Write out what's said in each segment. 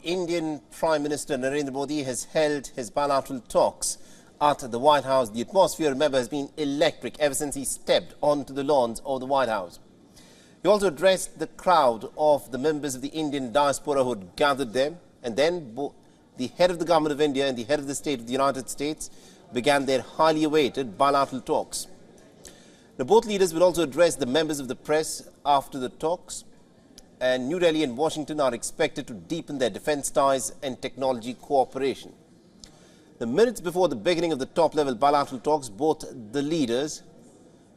Indian Prime Minister Narendra Modi has held his bilateral talks at the White House. The atmosphere, remember, has been electric ever since he stepped onto the lawns of the White House. He also addressed the crowd of the members of the Indian diaspora who had gathered there, and then both the head of the government of India and the head of the state of the United States began their highly awaited bilateral talks. Now, both leaders will also address the members of the press after the talks, and New Delhi and Washington are expected to deepen their defense ties and technology cooperation. The minutes before the beginning of the top-level bilateral talks, both the leaders,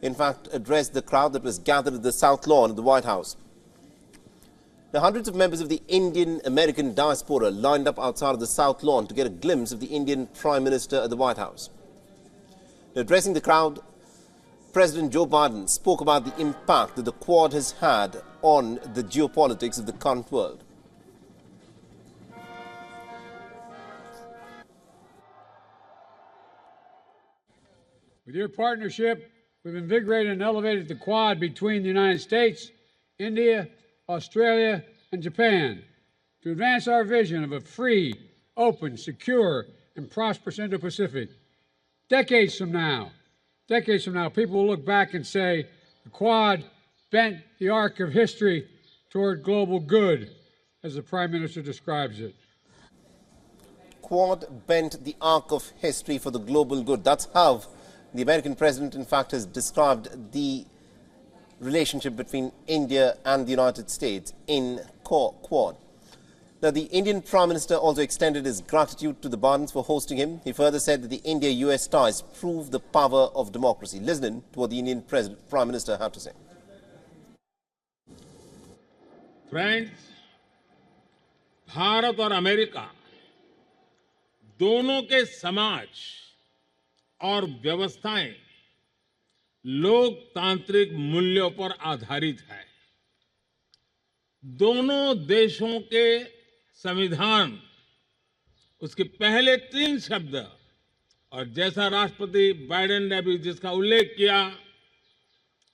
in fact, addressed the crowd that was gathered at the South Lawn of the White House. Now, hundreds of members of the Indian-American diaspora lined up outside of the South Lawn to get a glimpse of the Indian Prime Minister at the White House. Now, addressing the crowd, President Joe Biden spoke about the impact that the Quad has had on the geopolitics of the current world. With your partnership, we've invigorated and elevated the Quad between the United States, India, Australia, and Japan to advance our vision of a free, open, secure, and prosperous Indo-Pacific. Decades from now, people will look back and say the Quad bent the arc of history toward global good, as the Prime Minister describes it. Quad bent the arc of history for the global good. That's how the American president, in fact, has described the relationship between India and the United States in Quad. Now, the Indian Prime Minister also extended his gratitude to the Bidens for hosting him. He further said that the India-US ties prove the power of democracy. Listening to what the Indian Prime Minister had to say. Friends, Bharat और America दोनों के समाज और व्यवस्थाएं लोकतांत्रिक मूल्यों पर आधारित है। दोनों देशों के संविधान, उसके पहले 3 शब्द, और जैसा राष्ट्रपति बाइडेन ने भी जिसका उल्लेख किया,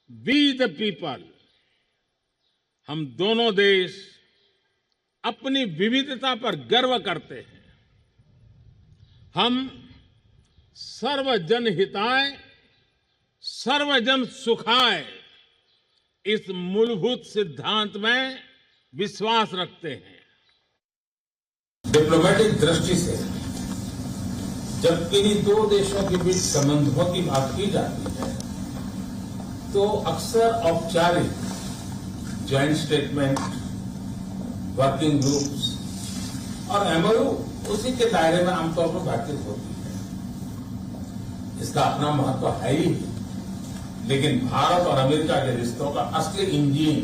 वी द पीपल, हम दोनों देश अपनी विविधता पर गर्व करते हैं। हम सर्वजन हिताय सर्वजन सुखाय इस मूलभूत सिद्धांत में विश्वास रखते हैं। डिप्लोमेटिक दृष्टि से जब किन्हीं 2 देशों के बीच संबंधों की बात की जाती है तो अक्सर औपचारिक जॉइंट स्टेटमेंट, वर्किंग ग्रुप्स और एमओयू उसी के दायरे में आमतौर पर बातचीत होती है। इसका अपना महत्व है ही, लेकिन भारत और अमेरिका के रिश्तों का असली इंजन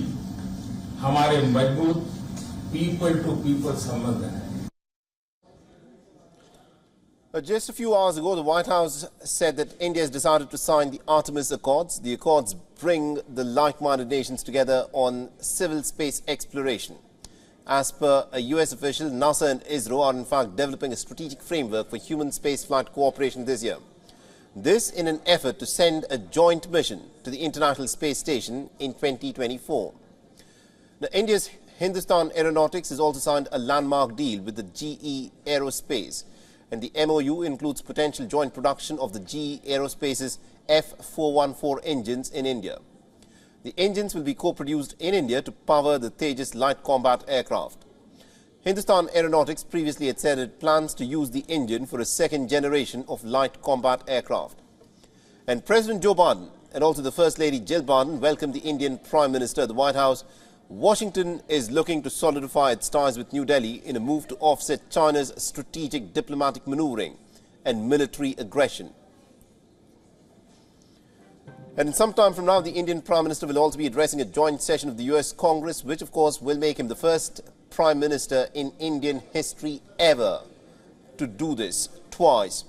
हमारे मजबूत पीपल टू पीपल संबंध है। Just a few hours ago, the White House said that India has decided to sign the Artemis Accords. The Accords bring the like-minded nations together on civil space exploration. As per a U.S. official, NASA and ISRO are in fact developing a strategic framework for human spaceflight cooperation this year. This in an effort to send a joint mission to the International Space Station in 2024. Now, India's Hindustan Aeronautics has also signed a landmark deal with the GE Aerospace, and the MOU includes potential joint production of the GE Aerospace's F414 engines in India. The engines will be co-produced in India to power the Tejas light combat aircraft. Hindustan Aeronautics previously had said it plans to use the engine for a second generation of light combat aircraft. And President Joe Biden and also the First Lady Jill Biden welcomed the Indian Prime Minister at the White House. Washington is looking to solidify its ties with New Delhi in a move to offset China's strategic diplomatic maneuvering and military aggression. And in some time from now, the Indian Prime Minister will also be addressing a joint session of the U.S. Congress, which of course will make him the first Prime Minister in Indian history ever to do this twice.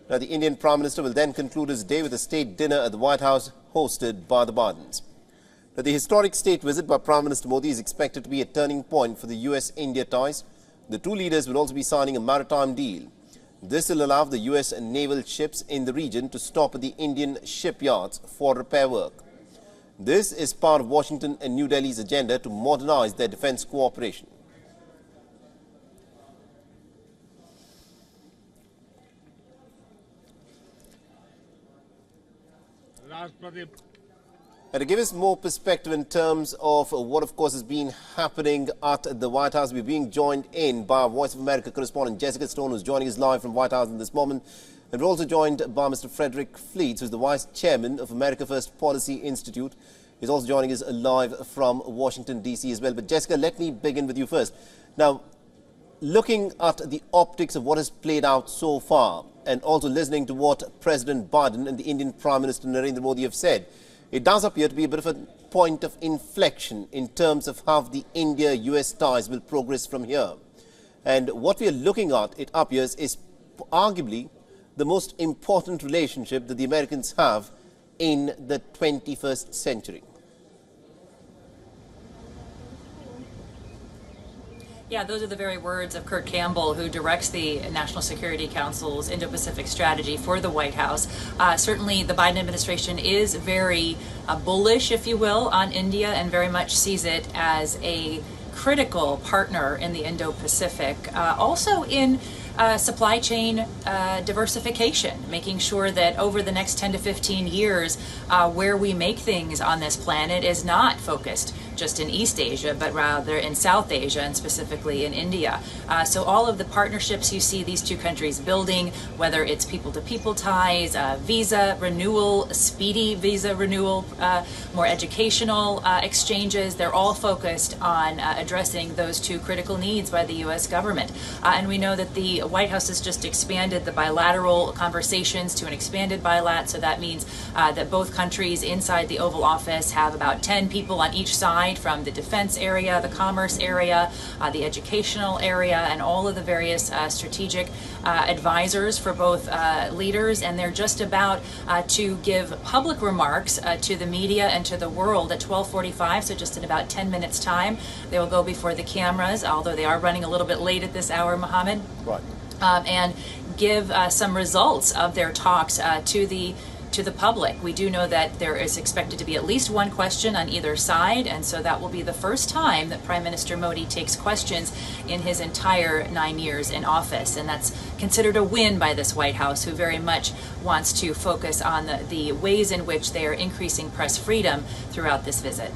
Now, the Indian Prime Minister will then conclude his day with a state dinner at the White House hosted by the Bidens. Now, the historic state visit by Prime Minister Modi is expected to be a turning point for the U.S.-India ties. The two leaders will also be signing a maritime deal. This will allow the U.S. naval ships in the region to stop at the Indian shipyards for repair work. This is part of Washington and New Delhi's agenda to modernize their defense cooperation. राष्ट्रपति And to give us more perspective in terms of what, of course, has been happening at the White House, we're being joined in by our Voice of America correspondent Jessica Stone, who's joining us live from White House in this moment. And we're also joined by Mr. Frederick Fleets, who's the Vice Chairman of America First Policy Institute. He's also joining us live from Washington, D.C. as well. But Jessica, let me begin with you first. Now, looking at the optics of what has played out so far, and also listening to what President Biden and the Indian Prime Minister Narendra Modi have said, it does appear to be a bit of a point of inflection in terms of how the India-US ties will progress from here. And what we are looking at, it appears, is arguably the most important relationship that the Americans have in the 21st century. Yeah, those are the very words of Kurt Campbell, who directs the National Security Council's Indo-Pacific strategy for the White House. Certainly, the Biden administration is very bullish, if you will, on India and very much sees it as a critical partner in the Indo-Pacific. Also in supply chain diversification, making sure that over the next 10 to 15 years, where we make things on this planet is not focused just in East Asia, but rather in South Asia and specifically in India. So all of the partnerships you see these two countries building, whether it's people-to-people ties, visa renewal, speedy visa renewal, more educational exchanges, they're all focused on addressing those two critical needs by the U.S. government. And we know that the White House has just expanded the bilateral conversations to an expanded bilat, so that means that both countries inside the Oval Office have about 10 people on each side, from the defense area, the commerce area, the educational area, and all of the various strategic advisors for both leaders. And they're just about to give public remarks to the media and to the world at 12:45, so just in about 10 minutes time. They will go before the cameras, although they are running a little bit late at this hour, Mohammed. Right. And give some results of their talks to the public. We do know that there is expected to be at least one question on either side, and so that will be the first time that Prime Minister Modi takes questions in his entire 9 years in office, and that's considered a win by this White House, who very much wants to focus on the ways in which they are increasing press freedom throughout this visit.